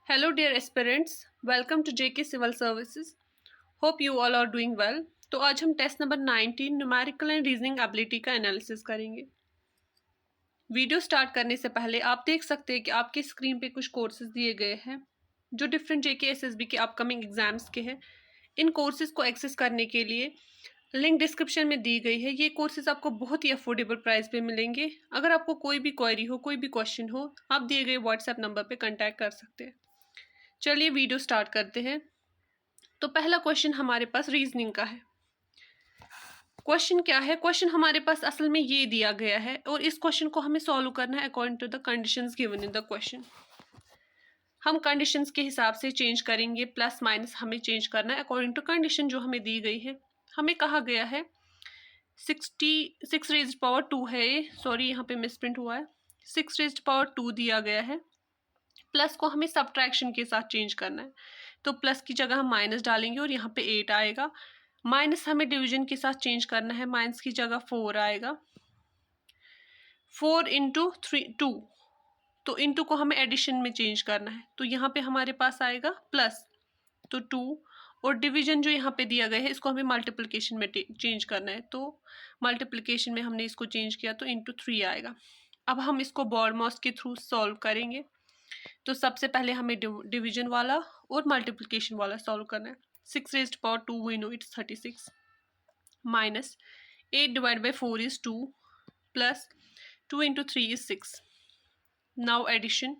Hello, dear aspirants. Welcome to JK Civil Services. Hope you all are doing well. तो आज हम test number 19 numerical and reasoning ability का analysis करेंगे। Video start करने से पहले आप देख सकते हैं कि आपके स्क्रीन पे कुछ कोर्सेज दिए गए हैं जो डिफरेंट जेके एसएसबी के अपकमिंग एग्जाम्स के हैं। इन कोर्सेज को एक्सेस करने के लिए लिंक डिस्क्रिप्शन में दी गई है। ये कोर्सेज आपको बहुत ही अफोर्डेबल प्राइस पे मिलेंगे। अगर आपको कोई भी क्वेरी हो, कोई भी क्वेश्चन हो, आप दिए गए व्हाट्सएप नंबर पे कांटेक्ट कर सकते हैं। चलिए वीडियो स्टार्ट करते हैं। तो पहला क्वेश्चन हमारे पास रीजनिंग का है। क्वेश्चन क्या है? क्वेश्चन हमारे पास असल में ये दिया गया है और इस क्वेश्चन को हमें सॉल्व करना है according to the conditions given in the question. हम कंडीशंस के हिसाब से चेंज करेंगे, प्लस माइनस हमें चेंज करना है अकॉर्डिंग टू कंडीशन जो हमें दी गई है। हमें कहा गया है 66 रेज्ड पावर 2 है ये, सॉरी यहाँ पे मिसप्रिंट हुआ है। 6 रेज्ड पावर 2 दिया गया है। प्लस को हमें सब्ट्रैक्शन के साथ चेंज करना है, तो प्लस की जगह हम माइनस डालेंगे और यहाँ पे 8 आएगा। माइनस हमें डिवीजन के साथ चेंज करना है, माइनस की जगह 4 आएगा। 4 इंटू 2, तो इंटू को हमें एडिशन में चेंज करना है, तो यहाँ पे हमारे पास आएगा प्लस, तो 2, और डिवीजन जो यहाँ पे दिया गया है इसको हमें मल्टीप्लिकेशन में चेंज करना है, तो मल्टीप्लिकेशन में हमने इसको चेंज किया तो इंटू 3 आएगा। अब हम इसको बॉडमॉस के थ्रू सॉल्व करेंगे। तो सबसे पहले हमें डिवीजन वाला और मल्टीप्लिकेशन वाला सॉल्व करना है। 6 raised power 2 we know it's 36 minus 8 divide by 4 is 2 plus 2 into 3 is 6। Now addition,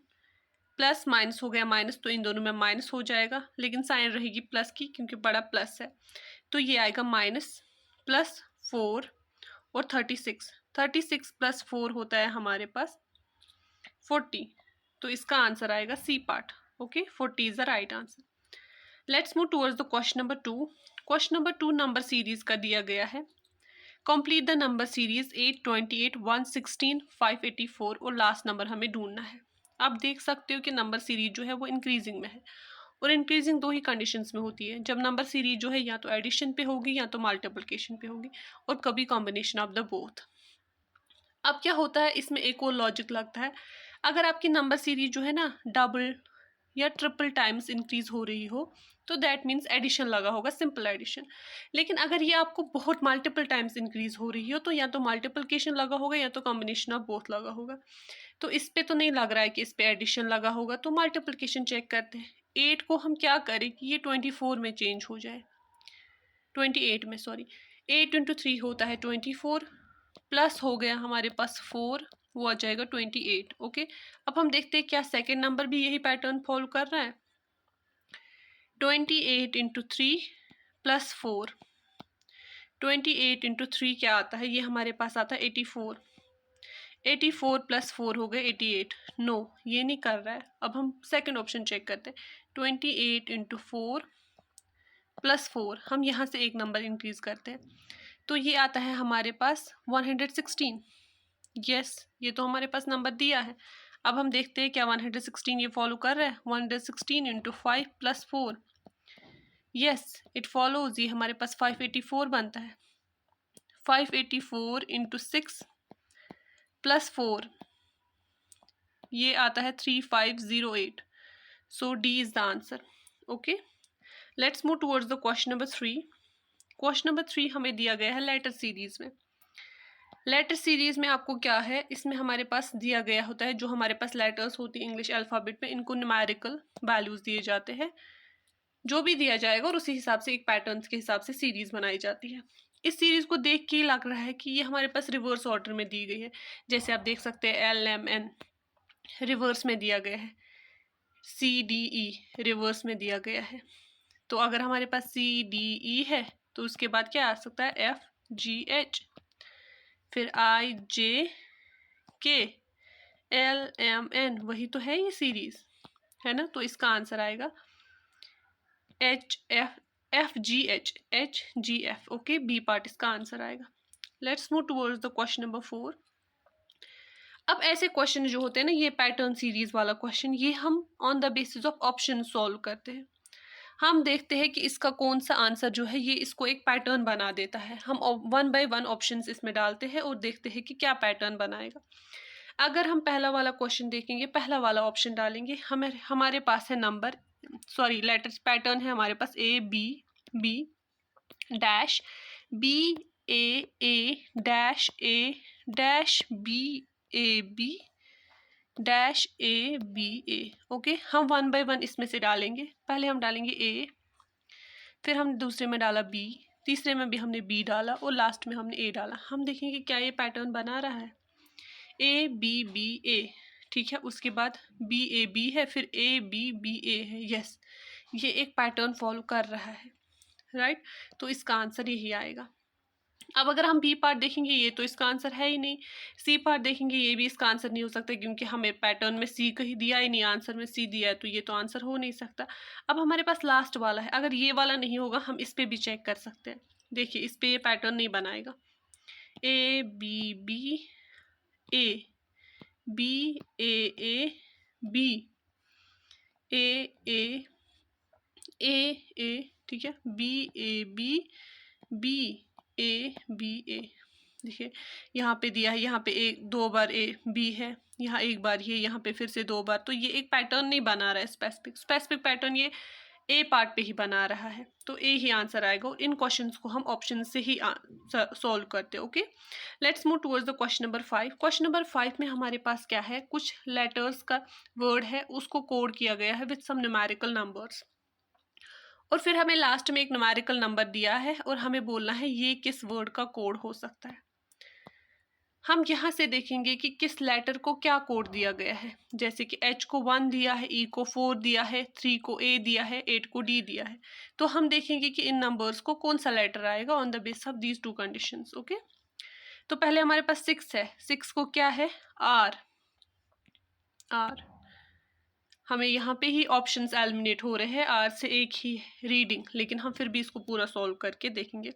plus minus हो गया माइनस, तो इन दोनों में माइनस हो जाएगा, लेकिन साइन रहेगी प्लस की क्योंकि बड़ा प्लस है। तो ये आएगा माइनस प्लस 4 और 36 प्लस 4 होता है हमारे पास 40। तो इसका आंसर आएगा C part. Okay, 40 is the right answer. Let's move towards the question number 2। Question number 2 number series का दिया गया है। कंप्लीट द नंबर सीरीज 8, 28, 116, 584 और लास्ट नंबर हमें ढूंढना है। आप देख सकते हो कि नंबर सीरीज जो है वो इंक्रीजिंग में है, और इंक्रीजिंग दो ही कंडीशंस में होती है, जब नंबर सीरीज जो है या तो एडिशन पे होगी या तो मल्टीप्लिकेशन पे होगी, और कभी कॉम्बिनेशन ऑफ द बोथ। अब क्या होता है, इसमें एक और लॉजिक लगता है। अगर आपकी नंबर सीरीज जो है ना डबल या ट्रिपल टाइम्स इंक्रीज हो रही हो, तो दैट मीन्स एडिशन लगा होगा, सिंपल एडिशन। लेकिन अगर ये आपको बहुत मल्टीपल टाइम्स इंक्रीज हो रही हो, तो या तो मल्टीप्लिकेशन लगा होगा या तो कॉम्बिनेशन ऑफ बोथ लगा होगा। तो इस पे तो नहीं लग रहा है कि इस पे एडिशन लगा होगा, तो मल्टीप्लिकेशन चेक करते हैं। 8 को हम क्या करें कि ये 24 में चेंज हो जाए, 28 में, सॉरी। 8 इंटू 3 होता है 24, प्लस हो गया हमारे पास 4, वो आ जाएगा 28। ओके, अब हम देखते हैं क्या सेकेंड नंबर भी यही पैटर्न फॉलो कर रहा है। 28 इंटू 3 प्लस 4, 28 इंटू 3 क्या आता है, ये हमारे पास आता है 84। 84 प्लस 4 हो गए 88। नो, ये नहीं कर रहा है। अब हम सेकेंड ऑप्शन चेक करते हैं। 28 इंटू 4 प्लस 4, हम यहाँ से एक नंबर इंक्रीज करते हैं, तो ये आता है हमारे पास 116। यस, ये तो हमारे पास नंबर दिया है। अब हम देखते हैं क्या 116 ये फॉलो कर रहा है। 116 into 5 plus 4, yes it follows, ये हमारे पास 584 बनता है। 584 इंटू 6 प्लस 4, ये आता है 3508। So D is the answer. Okay, let's move towards the question number 3। Question number 3 हमें दिया गया है लेटर सीरीज में। लेटर सीरीज में आपको क्या है, इसमें हमारे पास दिया गया होता है जो हमारे पास लेटर्स होती है इंग्लिश अल्फ़ाबेट में, इनको न्यूमेरिकल वैल्यूज दिए जाते हैं, जो भी दिया जाएगा और उसी हिसाब से एक पैटर्न के हिसाब से सीरीज बनाई जाती है। इस सीरीज को देख के लग रहा है कि ये हमारे पास रिवर्स ऑर्डर में दी गई है। जैसे आप देख सकते हैं LMN रिवर्स में दिया गया है, CDE रिवर्स में दिया गया है। तो अगर हमारे पास CDE है तो उसके बाद क्या आ सकता है, FGH, फिर IJK, LMN, वही तो है ये सीरीज, है ना। तो इसका आंसर आएगा HGF। ओके, बी पार्ट इसका आंसर आएगा। Let's move towards the question number 4। अब ऐसे क्वेश्चन जो होते हैं ना, ये पैटर्न सीरीज वाला क्वेश्चन, ये हम on the basis of option solve करते हैं। हम देखते हैं कि इसका कौन सा आंसर जो है ये इसको एक पैटर्न बना देता है। हम 1 बाय 1 ऑप्शंस इसमें डालते हैं और देखते हैं कि क्या पैटर्न बनाएगा। अगर हम पहला वाला क्वेश्चन देखेंगे, पहला वाला ऑप्शन डालेंगे, हमारे पास है नंबर, सॉरी लेटर्स, पैटर्न है हमारे पास A B, B dash, B A dash, A dash, B B dash, A B A. Okay, हम 1 बाय 1 इसमें से डालेंगे। पहले हम डालेंगे ए, फिर हम दूसरे में डाला बी, तीसरे में भी हमने बी डाला और लास्ट में हमने ए डाला। हम देखेंगे क्या ये पैटर्न बना रहा है, ए बी बी ए, ठीक है। उसके बाद बी ए बी है, फिर ए बी बी ए है। यस, ये एक पैटर्न फॉलो कर रहा है, राइट। तो इसका आंसर यही आएगा। अब अगर हम बी पार्ट देखेंगे, ये तो इसका आंसर है ही नहीं। सी पार्ट देखेंगे, ये भी इसका आंसर नहीं हो सकता क्योंकि हमें पैटर्न में सी कहीं दिया ही नहीं, आंसर में सी दिया है, तो ये तो आंसर हो नहीं सकता। अब हमारे पास लास्ट वाला है, अगर ये वाला नहीं होगा हम इस पे भी चेक कर सकते हैं। देखिए इस पे ये पैटर्न नहीं बनाएगा, A B B A, B A B, A A, ठीक है, B A B B A. देखिए यहाँ पे दिया है, यहाँ पे एक 2 बार ए बी है, यहाँ एक बार ये, यहाँ पे फिर से 2 बार, तो ये एक पैटर्न नहीं बना रहा है स्पेसिफिक पैटर्न, ये ए पार्ट पे ही बना रहा है, तो ए ही आंसर आएगा। और इन क्वेश्चंस को हम ऑप्शन से ही सॉल्व करते हैं। Okay, let's move towards the question number 5। Question number 5 में हमारे पास क्या है, कुछ लेटर्स का वर्ड है, उसको कोड किया गया है विद सम न्यूमेरिकल नंबर्स, और फिर हमें लास्ट में एक न्यूमेरिकल नंबर दिया है और हमें बोलना है ये किस वर्ड का कोड हो सकता है। हम यहाँ से देखेंगे कि किस लेटर को क्या कोड दिया गया है, जैसे कि H को 1 दिया है, E को 4 दिया है, 3 को A दिया है, 8 को D दिया है। तो हम देखेंगे कि इन नंबर्स को कौन सा लेटर आएगा on the base of these 2 conditions. Okay, तो पहले हमारे पास 6 है, 6 को क्या है, R। हमें यहाँ पे ही ऑप्शंस एलिमिनेट हो रहे हैं, R से एक ही रीडिंग, लेकिन हम फिर भी इसको पूरा सॉल्व करके देखेंगे।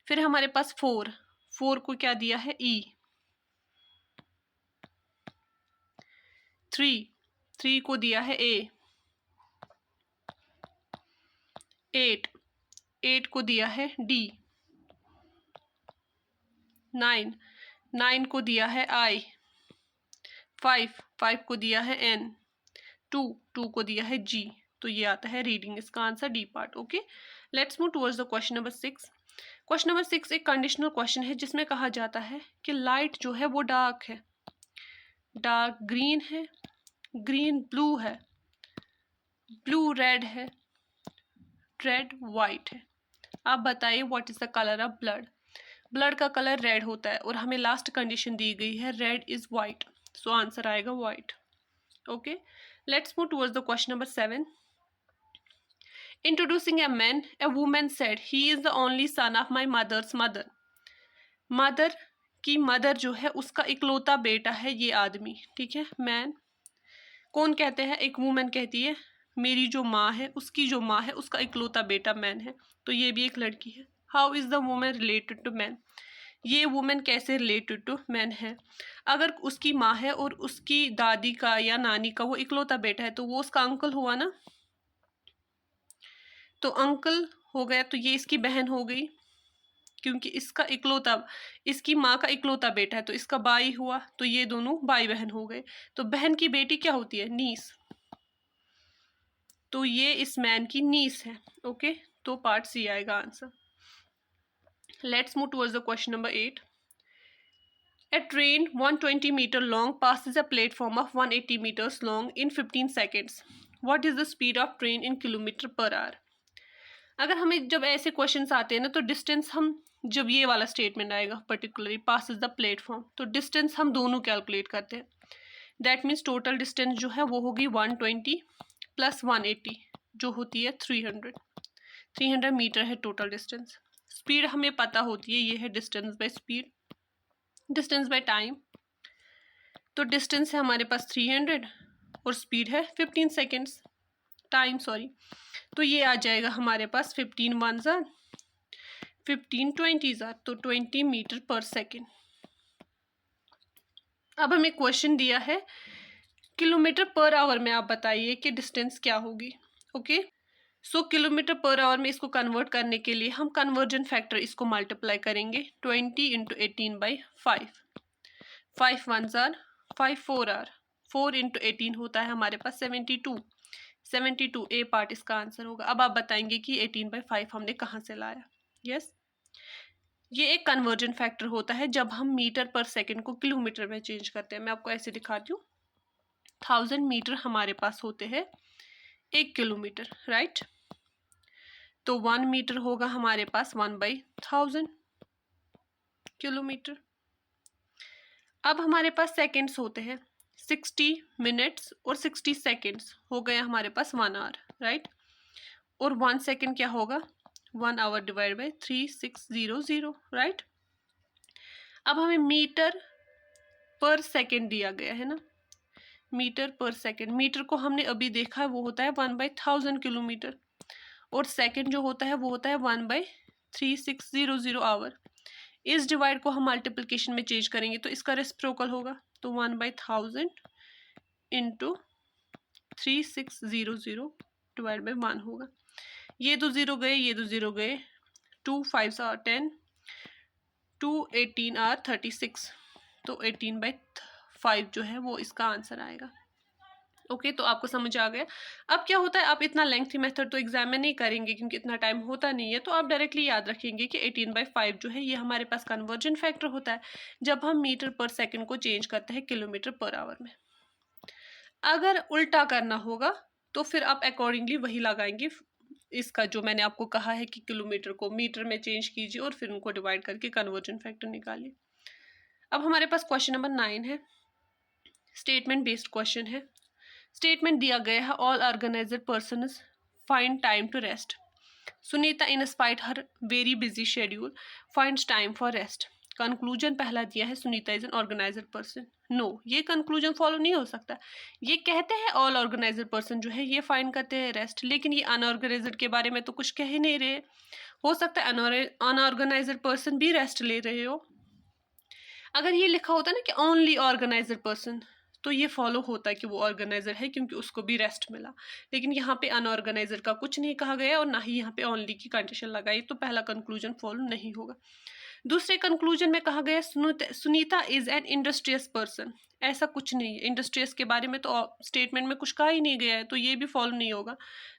फिर हमारे पास 4 को क्या दिया है, E। 3 को दिया है A। 8 को दिया है D। 9 को दिया है I। 5 को दिया है N। 2 को दिया है G। तो ये आता है रीडिंग, इसका answer D part. Okay, let's move towards the question number 6। Question number 6 एक कंडीशनल क्वेश्चन है जिसमें कहा जाता है कि लाइट जो है वो डार्क है, डार्क ग्रीन है, ग्रीन ब्लू है, ब्लू रेड है, रेड वाइट है। आप बताइए what is the colour of blood. Blood का कलर रेड होता है और हमें लास्ट कंडीशन दी गई है red is white, so answer आएगा white. Okay, let's move towards the question number 7. Introducing a man, a woman said, he is the only son of my mother's mother. Mother की mother जो है उसका इकलौता बेटा है ये आदमी, ठीक है। मैन कौन कहते हैं, एक वुमेन कहती है मेरी जो माँ है, उसकी जो माँ है उसका इकलौता बेटा मैन है, तो ये भी एक लड़की है। How is the women related to man, ये वुमेन कैसे रिलेटेड टू मैन है। अगर उसकी माँ है और उसकी दादी का या नानी का वो इकलौता बेटा है तो वो उसका अंकल हुआ ना, तो अंकल हो गया, तो ये इसकी बहन हो गई क्योंकि इसका इकलौता, इसकी माँ का इकलौता बेटा है तो इसका भाई हुआ, तो ये दोनों भाई बहन हो गए। तो बहन की बेटी क्या होती है, नीस, तो ये इस मैन की नीस है। ओके, तो पार्ट सी आएगा answer. Let's move towards the question number 8. A train 120 meter long passes a platform of 180 meters long in 15 seconds. What is the speed of train in kilometer per hour? अगर हमें जब ऐसे questions आते हैं ना तो distance हम, जब ये वाला स्टेटमेंट आएगा पर्टिकुलरली पासिस द प्लेटफॉर्म, तो डिस्टेंस हम दोनों कैलकुलेट करते हैं। दैट मीन्स टोटल डिस्टेंस जो है वो होगी 120 प्लस 180 जो होती है 300 मीटर है टोटल डिस्टेंस। स्पीड हमें पता होती है, ये है distance by speed, distance by time. तो डिस्टेंस है हमारे पास 300 और स्पीड है 15 सेकेंड्स, टाइम सॉरी, तो ये आ जाएगा हमारे पास 15 1 ज़ा 15 20 ज़ा, तो 20 मीटर पर सेकेंड। अब हमें क्वेश्चन दिया है किलोमीटर पर आवर में, आप बताइए कि डिस्टेंस क्या होगी। ओके, सो किलोमीटर पर आवर में इसको कन्वर्ट करने के लिए हम कन्वर्जन फैक्टर इसको मल्टीप्लाई करेंगे 20 × 18/5, 5 1 ज़ार 5 4 आर 4 इंटू 18 होता है हमारे पास 72। 72 ए पार्ट इसका आंसर होगा। अब आप बताएंगे कि 18/5 हमने कहाँ से लाया। यस, ये एक कन्वर्जन फैक्टर होता है जब हम मीटर पर सेकंड को किलोमीटर में चेंज करते हैं। मैं आपको ऐसे दिखाती हूँ। 1000 मीटर हमारे पास होते हैं 1 किलोमीटर, राइट। तो 1 मीटर होगा हमारे पास 1/1000 किलोमीटर। अब हमारे पास सेकंड्स होते हैं 60 मिनट्स और 60 सेकंड्स हो गया हमारे पास 1 आवर, राइट। और 1 सेकंड क्या होगा 1 आवर डिवाइड बाई 3600, राइट। अब हमें मीटर पर सेकंड दिया गया है ना, मीटर पर सेकंड। मीटर को हमने अभी देखा है वो होता है 1/1000 किलोमीटर, और सेकंड जो होता है वो होता है 1/3600 आवर। इस डिवाइड को हम मल्टीप्लिकेशन में चेंज करेंगे तो इसका रेसिप्रोकल होगा, तो 1/1000 इंटू 3600 डिवाइड बाई 1 होगा। ये तो जीरो गए, ये तो जीरो गए, 2 5 आर 10, 2 18 आर 36, तो 18/5 जो है वो इसका आंसर आएगा। ओके, तो आपको समझ आ गया। अब क्या होता है, आप इतना लेंथी मेथड तो एग्जाम में नहीं करेंगे क्योंकि इतना टाइम होता नहीं है, तो आप डायरेक्टली याद रखेंगे कि 18/5 जो है ये हमारे पास कन्वर्जन फैक्टर होता है जब हम मीटर पर सेकंड को चेंज करते हैं किलोमीटर पर आवर में। अगर उल्टा करना होगा तो फिर आप अकॉर्डिंगली वही लगाएंगे, इसका जो मैंने आपको कहा है कि किलोमीटर को मीटर में चेंज कीजिए और फिर उनको डिवाइड करके कन्वर्जन फैक्टर निकालिए। अब हमारे पास क्वेश्चन नंबर 9 है, स्टेटमेंट बेस्ड क्वेश्चन है। स्टेटमेंट दिया गया है all organiser person find time to rest. Sunita in spite her very busy schedule finds time for rest. Conclusion पहला दिया है Sunita is an organiser person. No, ये कंक्लूजन फॉलो नहीं हो सकता। ये कहते हैं ऑल ऑर्गेनाइजर पर्सन जो है ये फाइंड करते हैं रेस्ट, लेकिन ये अनऑर्गेनाइजर के बारे में तो कुछ कह ही नहीं रहे। हो सकता है अनऑर्गेनाइजर पर्सन भी रेस्ट ले रहे हो। अगर ये लिखा होता ना कि ओनली ऑर्गेनाइजर पर्सन, तो ये फॉलो होता है कि वो ऑर्गेनाइजर है क्योंकि उसको भी रेस्ट मिला। लेकिन यहाँ पे अनऑर्गेनाइजर का कुछ नहीं कहा गया और ना ही यहाँ पे ओनली की कंडीशन लगाई, तो पहला कंक्लूजन फॉलो नहीं होगा। दूसरे कंक्लूजन में कहा गया Sunita is N industrious person. ऐसा कुछ नहीं है, इंडस्ट्रियस के बारे में तो स्टेटमेंट में कुछ कहा ही नहीं गया है, तो ये भी फॉलो नहीं होगा।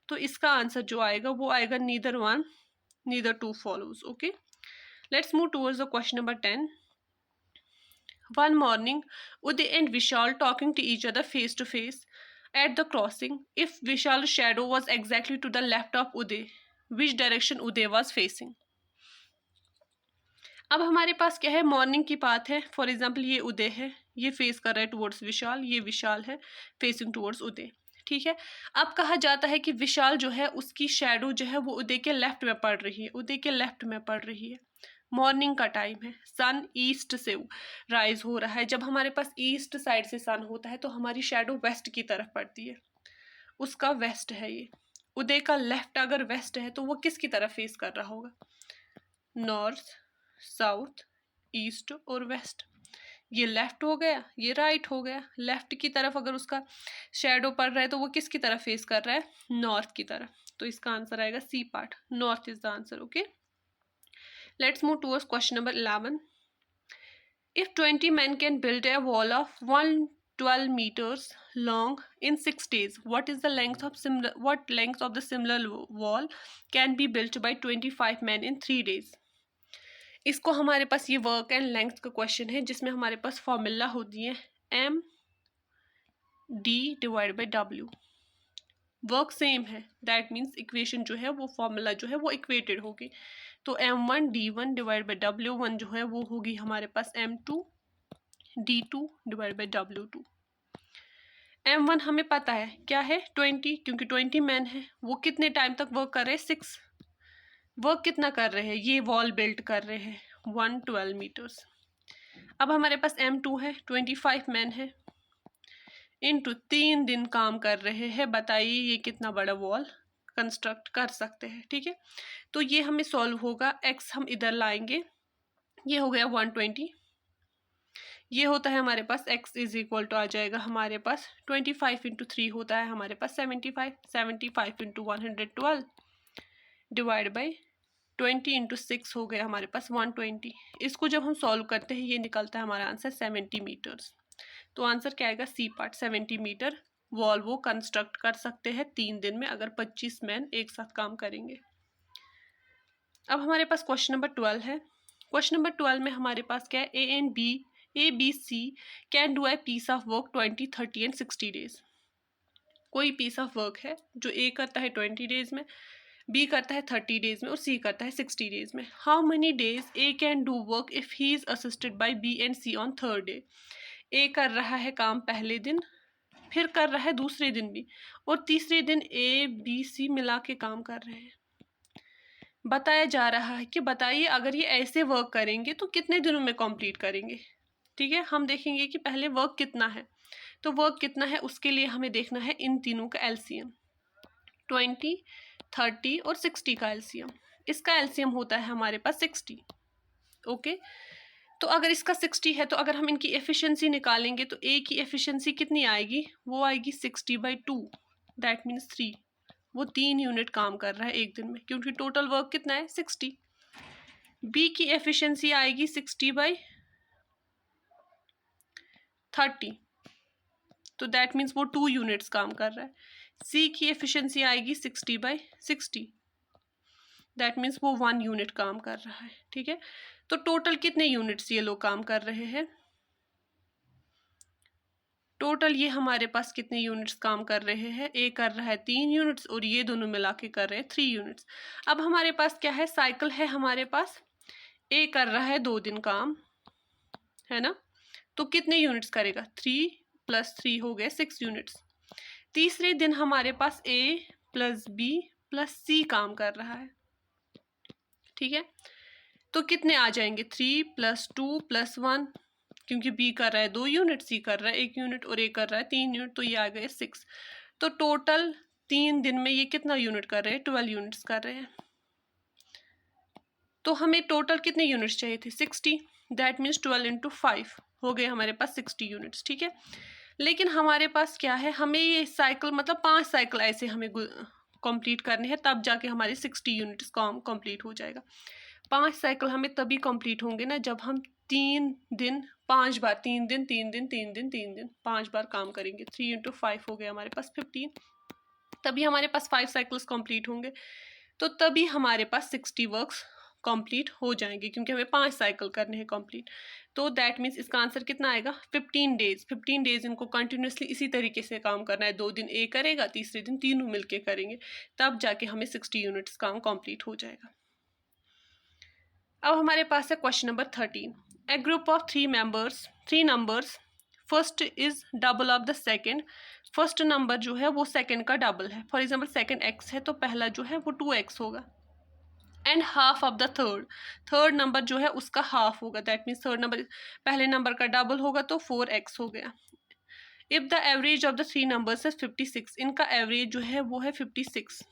तो इसका आंसर जो आएगा वो आएगा neither 1 neither 2 follows. Okay, let's move towards the question number 10. One morning, Uday and Vishal talking to each other face to face at the crossing. If Vishal's shadow was exactly to the left of Uday, which direction Uday was facing? अब हमारे पास क्या है, morning की बात है। For example ये उदय है, ये फेस कर रहा है टुवर्ड्स विशाल, ये विशाल है फेसिंग टुवर्ड्स उदय, ठीक है। अब कहा जाता है कि विशाल जो है उसकी शेडो जो है वो उदय के लेफ्ट में पड़ रही है, उदय के लेफ्ट में पड़ रही है। मॉर्निंग का टाइम है, सन ईस्ट से राइज हो रहा है। जब हमारे पास ईस्ट साइड से सन होता है तो हमारी शेडो वेस्ट की तरफ पड़ती है, उसका वेस्ट है ये। उदय का लेफ्ट अगर वेस्ट है तो वो किसकी तरफ फेस कर रहा होगा, नॉर्थ, साउथ, ईस्ट और वेस्ट। ये लेफ्ट हो गया, ये राइट हो गया। लेफ्ट की तरफ अगर उसका शेडो पड़ रहा है तो वो किसकी तरफ फेस कर रहा है, नॉर्थ की तरफ। तो इसका आंसर आएगा C part, north is the answer. Okay, let's move towards question number 11. If 20 men can build a wall of 112 meters long in 6 days, what length of the similar wall can be built by 25 men in 3 days? इसको हमारे पास ये work and length का question है जिसमें हमारे पास formula होती है M D divide by W. Work same है, दैट मीन्स इक्वेशन जो है वो फॉर्मूला जो है वो इक्वेटेड होगी। तो M1 D1 divide by W1 जो है वो होगी हमारे पास M2 D2 divide by W2। M1 हमें पता है क्या है 20, क्योंकि 20 मैन है। वो कितने टाइम तक वर्क कर रहे हैं, 6। वर्क कितना कर रहे हैं, ये वॉल बिल्ड कर रहे हैं 112 मीटर्स। अब हमारे पास M2 है, 25 मैन है, इनटू 3 दिन काम कर रहे हैं। बताइए ये कितना बड़ा वॉल कंस्ट्रक्ट कर सकते हैं, ठीक है। तो ये हमें सॉल्व होगा, x हम इधर लाएंगे, ये हो गया 120, ये होता है हमारे पास x इज इक्वल टू आ जाएगा हमारे पास 25 इंटू 3 होता है हमारे पास 75, 75 इंटू 112 डिवाइड बाई 20 इंटू 6 हो गया हमारे पास 120। इसको जब हम सॉल्व करते हैं ये निकलता है हमारा आंसर 70 मीटर्स। तो आंसर क्या आएगा? C part. 70 मीटर वॉल वो कंस्ट्रक्ट कर सकते हैं 3 दिन में अगर 25 मैन एक साथ काम करेंगे। अब हमारे पास क्वेश्चन नंबर 12 है। क्वेश्चन नंबर 12 में हमारे पास क्या है? A B C can do a piece of work 20, 30 and 60 days. कोई पीस ऑफ वर्क है जो ए करता है 20 डेज में, बी करता है 30 डेज में और सी करता है 60 डेज में। How many days A can do work if he is assisted by B and C on third day. A कर रहा है काम पहले दिन, फिर कर रहा है दूसरे दिन भी, और तीसरे दिन ए बी सी मिला के काम कर रहे हैं। बताया जा रहा है कि बताइए अगर ये ऐसे वर्क करेंगे तो कितने दिनों में कंप्लीट करेंगे। ठीक है, हम देखेंगे कि पहले वर्क कितना है। तो वर्क कितना है उसके लिए हमें देखना है इन तीनों का एलसीएम। 20, 30 और 60 का एलसीएम। इसका एलसीएम होता है हमारे पास 60। ओके, तो अगर इसका 60 है तो अगर हम इनकी एफिशिएंसी निकालेंगे तो ए की एफिशिएंसी कितनी आएगी? वो आएगी 60/2, दैट मीन्स 3। वो 3 यूनिट काम कर रहा है एक दिन में, क्योंकि टोटल वर्क कितना है? 60। बी की एफिशिएंसी आएगी 60/30, तो दैट मीन्स वो 2 यूनिट्स काम कर रहा है। सी की एफिशिएंसी आएगी 60/60, दैट मीन्स वो 1 यूनिट काम कर रहा है। ठीक है, तो टोटल कितने यूनिट्स ये लोग काम कर रहे हैं? टोटल ये हमारे पास कितने यूनिट्स काम कर रहे हैं? ए कर रहा है 3 यूनिट्स और ये दोनों मिला के कर रहे हैं 3 यूनिट्स। अब हमारे पास क्या है? साइकिल है हमारे पास। ए कर रहा है 2 दिन काम, है ना, तो कितने यूनिट्स करेगा? 3 + 3 हो गए 6 यूनिट्स। तीसरे दिन हमारे पास ए + बी + सी काम कर रहा है। ठीक है, तो कितने आ जाएंगे? 3 + 2 + 1, क्योंकि बी कर रहा है 2 यूनिट, सी कर रहा है 1 यूनिट और ए कर रहा है 3 यूनिट, तो ये आ गए 6। तो टोटल 3 दिन में ये कितना यूनिट कर रहे हैं? 12 यूनिट्स कर रहे हैं। तो हमें टोटल कितने यूनिट्स चाहिए थे? 60, दैट मीन्स 12 × 5 हो गए हमारे पास 60 यूनिट्स। ठीक है, लेकिन हमारे पास क्या है? हमें ये साइकिल मतलब 5 साइकिल ऐसे हमें कंप्लीट करने हैं, तब जाके हमारे 60 यूनिट्स काम कंप्लीट हो जाएगा। 5 साइकिल हमें तभी कंप्लीट होंगे ना जब हम 3 दिन 5 बार, 3 दिन 3 दिन 3 दिन 3 दिन 5 बार काम करेंगे। 3 × 5 हो गया हमारे पास 15, तभी हमारे पास 5 साइकिल्स कंप्लीट होंगे, तो तभी हमारे पास 60 वर्क्स कंप्लीट हो जाएंगे, क्योंकि हमें 5 साइकिल करने हैं कंप्लीट। तो दैट मीन्स इसका आंसर कितना आएगा? 15 डेज। 15 डेज इनको कंटिन्यूसली इसी तरीके से काम करना है। 2 दिन ए करेगा, तीसरे दिन तीनों मिलके करेंगे, तब जाके हमें 60 यूनिट्स काम कंप्लीट हो जाएगा। अब हमारे पास है question number 13। A group of 3 numbers first is double of the second. First number जो है वो सेकेंड का डबल है। फॉर एग्जाम्पल सेकेंड x है तो पहला जो है वो 2x होगा। And half of the third number जो है उसका हाफ होगा, दैट मीन्स थर्ड नंबर पहले नंबर का डबल होगा, तो 4x हो गया। If the average of the 3 numbers is 56, इनका एवरेज जो है वो है 56।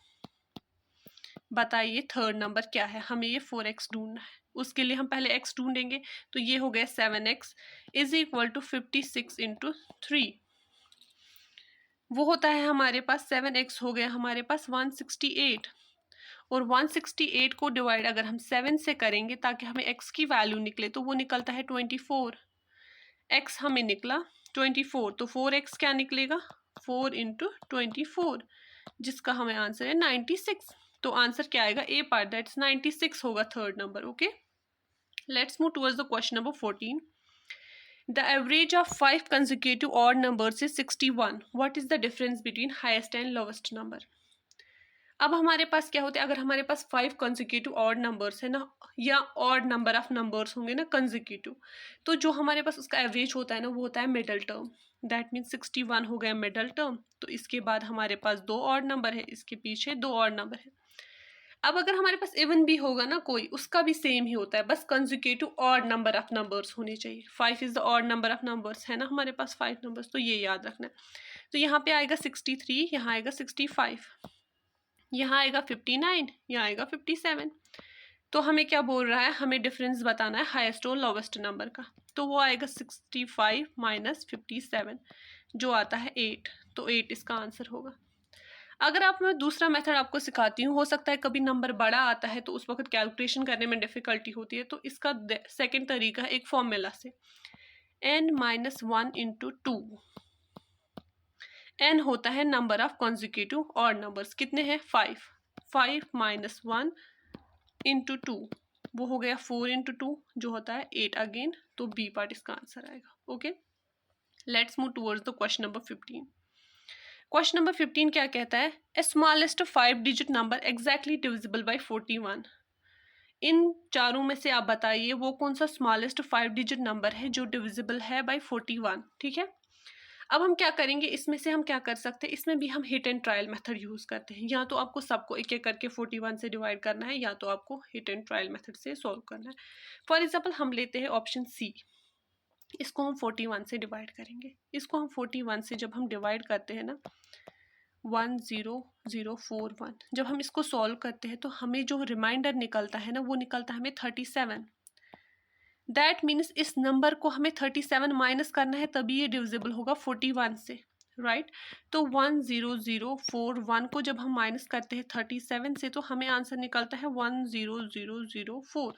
बताइए थर्ड नंबर क्या है? हमें ये 4x ढूंढना है। उसके लिए हम पहले x ढूंढेंगे, तो ये हो गया 7x इज इक्वल टू 56 × 3। वो होता है हमारे पास 7x हो गया हमारे पास 168, और 168 को डिवाइड अगर हम 7 से करेंगे ताकि हमें x की वैल्यू निकले, तो वो निकलता है 24। x हमें निकला 24, तो 4x क्या निकलेगा? 4 × 24, जिसका हमें आंसर है 96। तो आंसर क्या आएगा? ए पार्ट, दैट्स 96 होगा third number. Okay, let's move towards the question number 14। The average of 5 consecutive odd numbers is 61. What is the difference between highest and lowest number? अब हमारे पास क्या होते हैं? अगर हमारे पास 5 consecutive odd numbers है ना, या odd number of numbers होंगे ना consecutive, तो जो हमारे पास उसका एवरेज होता है ना वो होता है मिडल टर्म। दैट मीन्स 61 हो गया मिडल टर्म। तो इसके बाद हमारे पास 2 ऑड नंबर है, इसके पीछे 2 ऑड नंबर है। अब अगर हमारे पास इवन भी होगा ना कोई, उसका भी सेम ही होता है, बस consecutive odd number of numbers होने चाहिए। 5 is the odd number of numbers, है ना हमारे पास 5 नंबर्स, तो ये याद रखना है। तो यहाँ पे आएगा 63, यहाँ आएगा 65, यहाँ आएगा 59, यहाँ आएगा 57। तो हमें क्या बोल रहा है? हमें डिफरेंस बताना है हाईएस्ट और लोवेस्ट नंबर का। तो वो आएगा 65 - 57, जो आता है 8। तो 8 इसका आंसर होगा। अगर आप मैं दूसरा मेथड आपको सिखाती हूँ, हो सकता है कभी नंबर बड़ा आता है तो उस वक्त कैलकुलेशन करने में डिफ़िकल्टी होती है, तो इसका सेकंड तरीका है एक फॉर्मूला से। n minus 1 into 2। n होता है number of consecutive odd numbers, कितने हैं 5। 5 माइनस 1 इंटू 2 वो हो गया 4 इंटू 2 जो होता है 8 अगेन, तो बी पार्ट इसका आंसर आएगा। Okay, let's move towards the question number 15। Question number 15 क्या कहता है, A smallest 5 digit number exactly divisible by 41। इन चारों में से आप बताइए वो कौन सा स्मॉलेस्ट 5 डिजिट नंबर है जो डिविजिबल है बाय 41। ठीक है, अब हम क्या करेंगे, इसमें से हम क्या कर सकते हैं, इसमें भी हम hit and trial method use करते हैं। या तो आपको सबको एक एक करके 41 से डिवाइड करना है, या तो आपको हिट एंड ट्रायल मेथड से सॉल्व करना है। फॉर एग्जाम्पल हम लेते हैं ऑप्शन सी, इसको हम 41 से डिवाइड करेंगे। इसको हम 41 से जब हम डिवाइड करते हैं ना 10041, जब हम इसको सॉल्व करते हैं तो हमें जो रिमाइंडर निकलता है ना वो निकलता है हमें 37। दैट मीन्स इस नंबर को हमें 37 माइनस करना है तभी ये डिविजिबल होगा 41 से, राइट। तो 10041 को जब हम माइनस करते हैं 37 से तो हमें आंसर निकलता है 10004।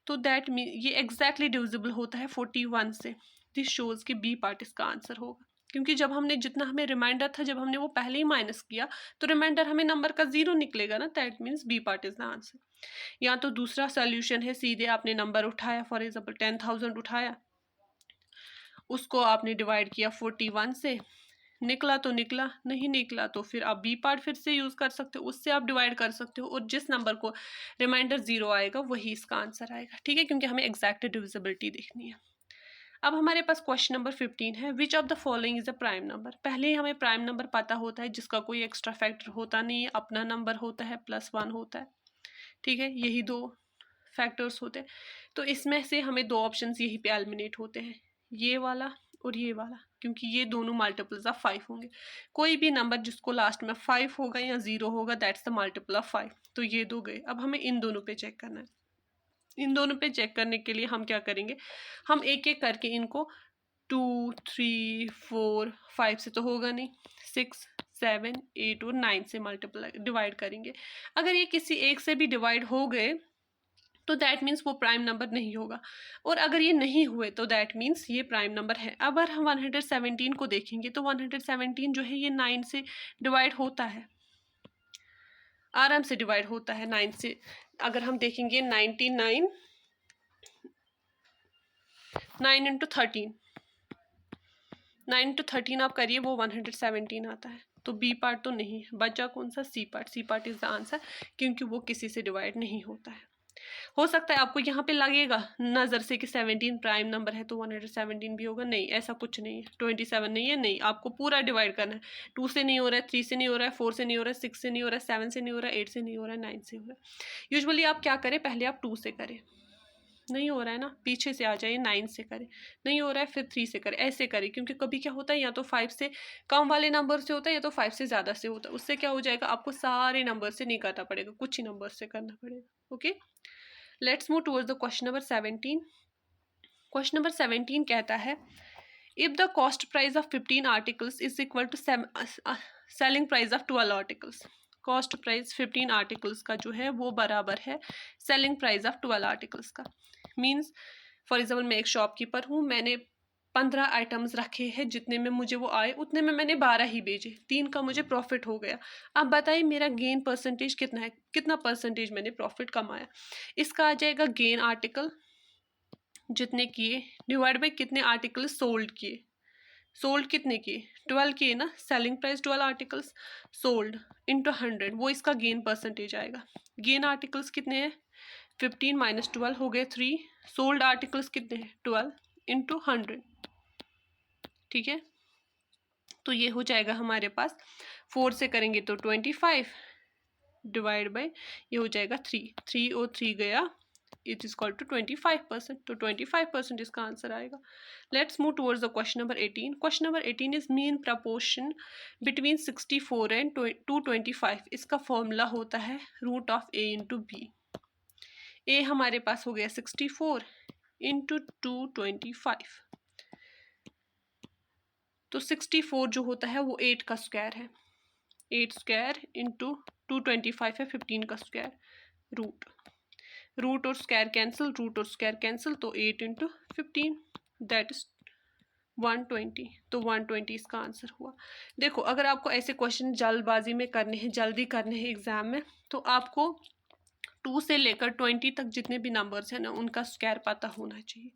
तो दैट मीन ये एग्जैक्टली डिविजिबल होता है 41 से। दिस शोज कि बी पार्ट इसका आंसर होगा, क्योंकि जब हमने जितना हमें रिमाइंडर था जब हमने वो पहले ही माइनस किया तो रिमाइंडर हमें नंबर का 0 निकलेगा ना, that means B part is the answer. या तो दूसरा सोल्यूशन है, सीधे आपने नंबर उठाया, फॉर एग्जाम्पल 10,000 उठाया, उसको आपने डिवाइड किया 41 से, निकला तो निकला, नहीं निकला तो फिर आप बी पार्ट फिर से यूज कर सकते हो, उससे आप डिवाइड कर सकते हो, और जिस नंबर को रिमाइंडर 0 आएगा वही इसका आंसर आएगा। ठीक है, क्योंकि हमें एग्जैक्ट डिविजिबिलिटी देखनी है। अब हमारे पास क्वेश्चन नंबर 15 है, which of the following is a prime number. पहले ही हमें प्राइम नंबर पता होता है जिसका कोई एक्स्ट्रा फैक्टर होता नहीं है, अपना नंबर होता है +1 होता है। ठीक है, यही दो फैक्टर्स होते हैं। तो इसमें से हमें दो ऑप्शंस यहीं पे एलिमिनेट होते हैं, ये वाला और ये वाला, क्योंकि ये दोनों मल्टीपल्स ऑफ 5 होंगे। कोई भी नंबर जिसको लास्ट में 5 होगा या 0 होगा दैट्स द मल्टीपल ऑफ 5। तो ये दो गए। अब हमें इन दोनों पे चेक करना है। इन दोनों पे चेक करने के लिए हम क्या करेंगे, हम एक एक करके इनको 2 3 4 5 से तो होगा नहीं, 6 7 8 और 9 से मल्टीप्लाई डिवाइड करेंगे। अगर ये किसी एक से भी डिवाइड हो गए तो दैट मीन्स वो प्राइम नंबर नहीं होगा, और अगर ये नहीं हुए तो दैट मीन्स ये प्राइम नंबर है। अगर हम 117 को देखेंगे तो 117 जो है ये 9 से डिवाइड होता है, आराम से डिवाइड होता है 9 से। अगर हम देखेंगे 99 9 इंटू 13, 9 इंटू 13 आप करिए वो 117 आता है। तो बी पार्ट तो नहीं है, बचा कौन सा, C part. C part is the answer, क्योंकि वो किसी से डिवाइड नहीं होता है। हो सकता है आपको यहाँ पे लगेगा नज़र से कि 17 प्राइम नंबर है तो 117 भी होगा, नहीं ऐसा कुछ नहीं है। 27 नहीं है, नहीं, आपको पूरा डिवाइड करना है। 2 से नहीं हो रहा है, 3 से नहीं हो रहा है, 4 से नहीं हो रहा है, 6 से नहीं हो रहा है, 7 से नहीं हो रहा है, 8 से नहीं हो रहा है, 9 से हो रहा है। यूजुअली आप क्या करें, पहले आप 2 से करें, नहीं हो रहा है ना, पीछे से आ जाइए 9 से करें, नहीं हो रहा है फिर 3 से करें, ऐसे करें। क्योंकि कभी क्या होता है, या तो 5 से कम वाले नंबर से होता है या तो 5 से ज़्यादा से होता है। उससे क्या हो जाएगा, आपको सारे नंबर से नहीं करना पड़ेगा, कुछ ही नंबर से करना पड़ेगा। Okay, let's move towards the question number 17। Question number 17 कहता है, if the cost price of 15 articles is equal to selling price of 12 articles. Cost price 15 articles का जो है वो बराबर है सेलिंग प्राइस ऑफ 12 आर्टिकल्स का। मीन्स फॉर एग्जाम्पल मैं एक शॉपकीपर हूँ, मैंने 15 आइटम्स रखे हैं, जितने में मुझे वो आए उतने में मैंने 12 ही बेचे, 3 का मुझे प्रॉफिट हो गया। अब बताइए मेरा गेन परसेंटेज कितना है, कितना परसेंटेज मैंने प्रॉफिट कमाया। इसका आ जाएगा गेन आर्टिकल जितने किए डिवाइड बाई कितने आर्टिकल सोल्ड किए। सोल्ड कितने किए, 12 किए ना, selling price 12 articles sold into 100, वो इसका गेन परसेंटेज आएगा। गेन आर्टिकल्स कितने हैं, 15 माइनस 12 हो गए 3, सोल्ड आर्टिकल्स कितने हैं 12 इंटू 100। ठीक है, तो ये हो जाएगा हमारे पास, 4 से करेंगे तो 25 डिवाइड बाई ये हो जाएगा 3 और 3 गया, इट इज कॉल्ड टू 25%। तो 25% इसका आंसर आएगा। Let's move towards the question number 18। Question number 18 is mean proportion between 64 and 225। इसका फॉर्मूला होता है root of A into B. A हमारे पास हो गया 64 इंटू 225, तो 64 जो होता है वो 8 का स्क्वायर है, 8 स्क्वायर इंटू 225 है 15 का स्क्वायर, रूट और स्क्वायर कैंसिल, रूट और स्क्वायर कैंसिल, तो 8 इंटू 15। That is 120। तो 120 इसका आंसर हुआ। देखो अगर आपको ऐसे क्वेश्चन जल्दबाजी में करने हैं, जल्दी करने हैं एग्जाम में, तो आपको 2 से लेकर 20 तक जितने भी नंबर्स हैं ना उनका स्क्वायर पता होना चाहिए।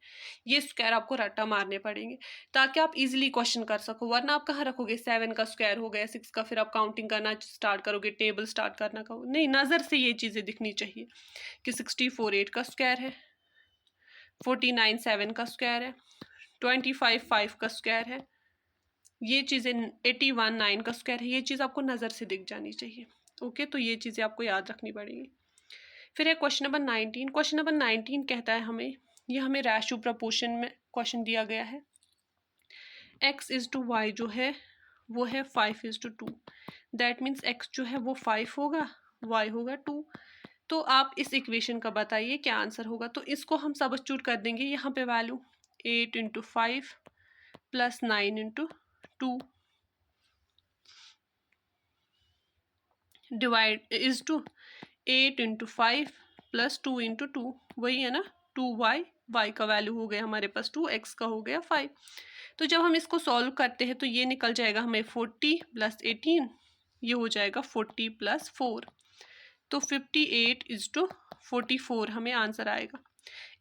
ये स्क्वायर आपको रट्टा मारने पड़ेंगे ताकि आप इजीली क्वेश्चन कर सको, वरना आप कहाँ रखोगे 7 का स्क्वायर हो गया 6 का, फिर आप काउंटिंग करना स्टार्ट करोगे, टेबल स्टार्ट करना का नहीं, नज़र से ये चीज़ें दिखनी चाहिए कि 64 8 का स्क्वायर है, 49 7 का स्क्वायर है, 25 5 का स्क्वायर है, ये चीज़ें 81 9 का स्क्वायर है, ये चीज़ आपको नज़र से दिख जानी चाहिए। ओके, तो ये चीज़ें आपको याद रखनी पड़ेंगी। फिर है क्वेश्चन नंबर 19। क्वेश्चन नंबर 19 कहता है हमें, ये हमें रेशियो प्रपोर्शन में क्वेश्चन दिया गया है। x इज टू वाई जो है वो है 5:2। दैट मीन्स x जो है वो 5 होगा, y होगा 2। तो आप इस इक्वेशन का बताइए क्या आंसर होगा। तो इसको हम सब्स्टिट्यूट कर देंगे यहाँ पे वैल्यू 8 × 5 + 9 × 2 डिवाइड इज टू 8 × 5 + 2 × 2, वही है ना 2y, y का वैल्यू हो गया हमारे पास 2, x का हो गया 5। तो जब हम इसको सॉल्व करते हैं तो ये निकल जाएगा हमें 40 + 18, ये हो जाएगा 40 + 4, तो 58:44 हमें आंसर आएगा।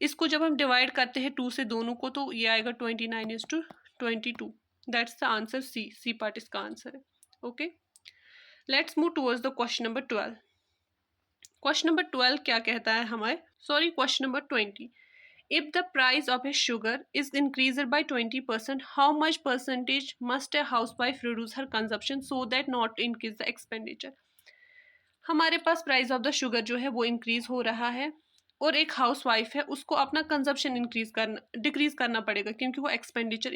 इसको जब हम डिवाइड करते हैं 2 से दोनों को तो ये आएगा 29:22। That's the answer, C part इसका आंसर है। Okay, let's move towards the question number 12। Question number 12 क्या कहता है हमारे, question number 20। If the price of a sugar is increased by 20%, how much percentage must a housewife reduce her consumption so that not increase the expenditure? हमारे पास price of the sugar जो है वो increase हो रहा है और एक house wife है, उसको अपना कंजप्शन डिक्रीज करना पड़ेगा क्योंकि वो एक्सपेंडिचर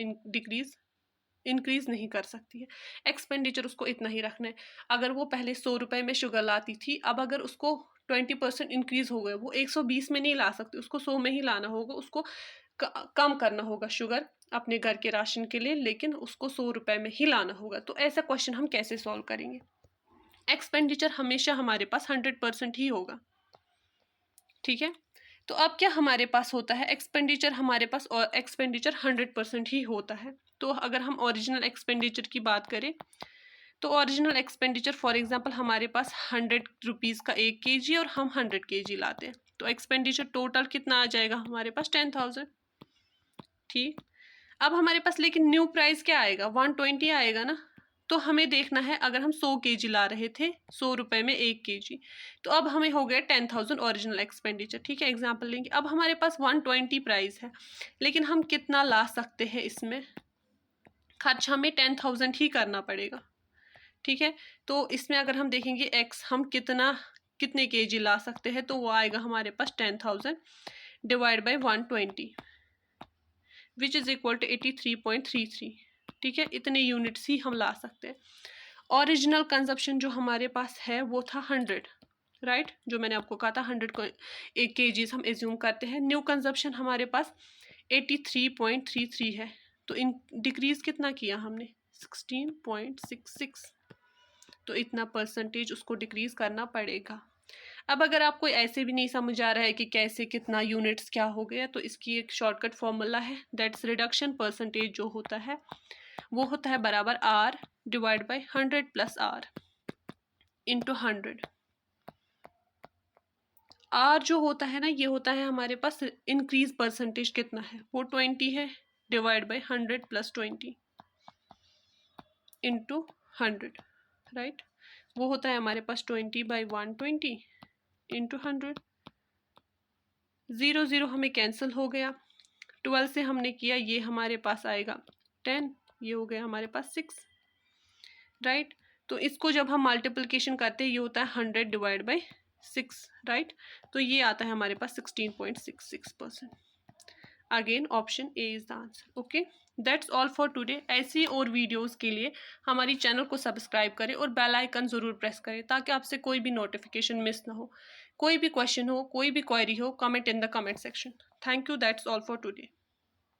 इंक्रीज नहीं कर सकती है। एक्सपेंडिचर उसको इतना ही रखना है। अगर वो पहले 100 रुपये में शुगर लाती थी, अब अगर उसको 20% इंक्रीज हो गया, वो 120 में नहीं ला सकती, उसको 100 में ही लाना होगा, उसको कम करना होगा शुगर अपने घर के राशन के लिए, लेकिन उसको 100 रुपये में ही लाना होगा। तो ऐसा क्वेश्चन हम कैसे सॉल्व करेंगे। एक्सपेंडिचर हमेशा हमारे पास 100% ही होगा, ठीक है। तो अब क्या हमारे पास होता है, एक्सपेंडिचर हमारे पास और एक्सपेंडिचर 100% ही होता है। तो अगर हम ओरिजिनल एक्सपेंडिचर की बात करें तो ओरिजिनल एक्सपेंडिचर फॉर एग्जांपल हमारे पास 100 रुपीज़ का 1 kg और हम 100 kg लाते हैं, तो एक्सपेंडिचर टोटल कितना आ जाएगा हमारे पास 10,000। ठीक, अब हमारे पास लेकिन न्यू प्राइस क्या आएगा, 120 आएगा ना। तो हमें देखना है, अगर हम 100 kg ला रहे थे 100 रुपये में 1 kg, तो अब हमें हो गया 10,000 ओरिजिनल एक्सपेंडिचर। ठीक है, एग्जांपल लेंगे। अब हमारे पास 120 प्राइस है, लेकिन हम कितना ला सकते हैं, इसमें खर्च हमें 10,000 ही करना पड़ेगा। ठीक है, तो इसमें अगर हम देखेंगे x हम कितने kg ला सकते हैं, तो वो आएगा हमारे पास 10,000 divide by 120 which is equal to 83.33। ठीक है, इतने यूनिट्स ही हम ला सकते हैं। ओरिजिनल कंजप्शन जो हमारे पास है वो था 100, राइट, जो मैंने आपको कहा था 100 को 1 kg हम एज्यूम करते हैं। न्यू कंजप्शन हमारे पास 83.33 है, तो इन डिक्रीज कितना किया हमने 16.66, तो इतना परसेंटेज उसको डिक्रीज करना पड़ेगा। अब अगर आपको ऐसे भी नहीं समझ आ रहा है कि कैसे कितना यूनिट्स क्या हो गया, तो इसकी एक शॉर्टकट फॉर्मूला है, दैट्स रिडक्शन परसेंटेज जो होता है वो होता है बराबर R divide by 100 + R into 100। R जो होता है ना, ये होता है हमारे पास इंक्रीज परसेंटेज कितना है, वो 20 है, डिवाइड बाई 100 + 20 इंटू 100, राइट, वो होता है हमारे पास 20/120 इंटू 100। 0 0 हमें कैंसिल हो गया, 12 से हमने किया, ये हमारे पास आएगा 10, ये हो गया हमारे पास 6, राइट। तो इसको जब हम मल्टीप्लिकेशन करते हैं ये होता है 100 डिवाइड बाई 6, राइट, तो ये आता है हमारे पास 16.66%। Again option A is the answer. Okay, that's all for today. ऐसी और वीडियोस के लिए हमारी चैनल को सब्सक्राइब करें और बेल आइकन ज़रूर प्रेस करें ताकि आपसे कोई भी नोटिफिकेशन मिस ना हो। कोई भी क्वेश्चन हो, कोई भी क्वेरी हो, comment in the comment section. Thank you, that's all for today.